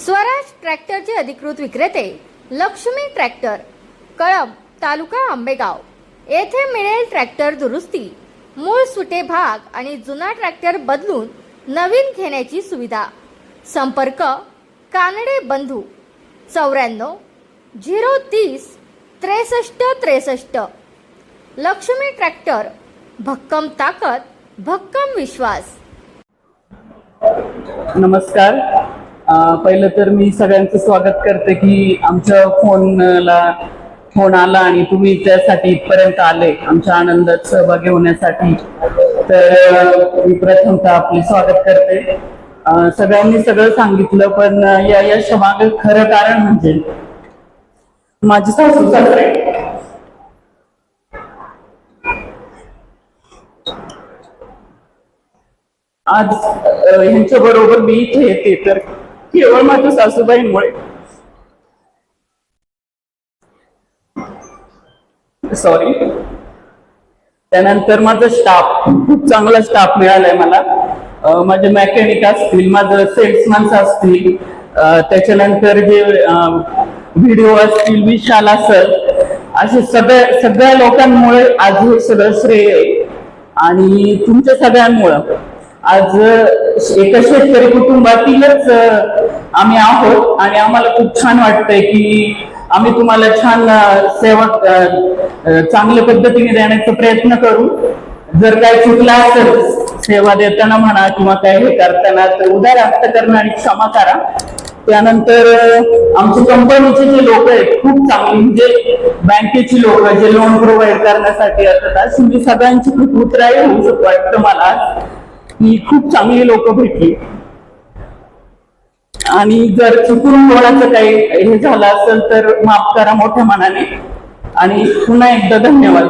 स्वराज ट्रॅक्टरचे अधिकृत विक्रेते लक्ष्मी ट्रॅक्टर, कळंब, तालुका आंबेगाव येथे मिळेल ट्रॅक्टर दुरुस्ती, मूळ सुटे भाग आणि जुना ट्रॅक्टर बदलून नवीन घेण्याची सुविधा। संपर्क कानडे बंधू 94 030 63 63। लक्ष्मी ट्रॅक्टर, भक्कम ताकद, भक्कम विश्वास। नमस्कार। पहिलं तर मी सगळ्यांचं स्वागत करते की आमच्या फोन आला आणि तुम्ही त्यासाठी इथपर्यंत आले आमच्या आनंदात सहभागी होण्यासाठी। तर मी प्रथमतः आपले स्वागत करते। सगळ्यांनी सगळं सांगितलं, पण या यशामागे खरं कारण म्हणजे माझी सासू सासरे। आज ह्यांच्या बरोबर मी इथे येते तर केवळ माझ्या सासूबाईंमुळे। सॉरी। त्यानंतर माझा स्टाफ, खूप चांगला स्टाफ मिळालाय मला। माझे मेकॅनिक असतील, माझं सेल्समॅन असतील, त्याच्यानंतर जे व्हिडिओ असतील, विशाल असेल, असे सगळ्या लोकांमुळे आज हे सगळं श्रेय आहे। आणि तुमच्या सगळ्यांमुळं आज एका शेतकरी कुटुंबातीलच आम्ही आहोत आणि आम्हाला खूप छान वाटतंय की आम्ही तुम्हाला छान सेवा चांगल्या पद्धतीने देण्याचा प्रयत्न करू। जर काय चुकला असेल सेवा देताना म्हणा किंवा काय हे करताना, तर उदार व्यक्त करणं आणि क्षमा करा। त्यानंतर आमच्या कंपनीचे जे लोक आहेत खूप चांगली, म्हणजे बँकेची लोक जे लोन प्रोव्हाइड करण्यासाठी येतात, अशी मी सगळ्यांची खूप उतराई होऊ शकतो वाटतं मला की खूप चांगली लोक भेटली। आणि जर चुकून कोणाचं काही हे झालं असेल तर माफ करा मोठ्या मनाने। आणि पुन्हा एकदा धन्यवाद।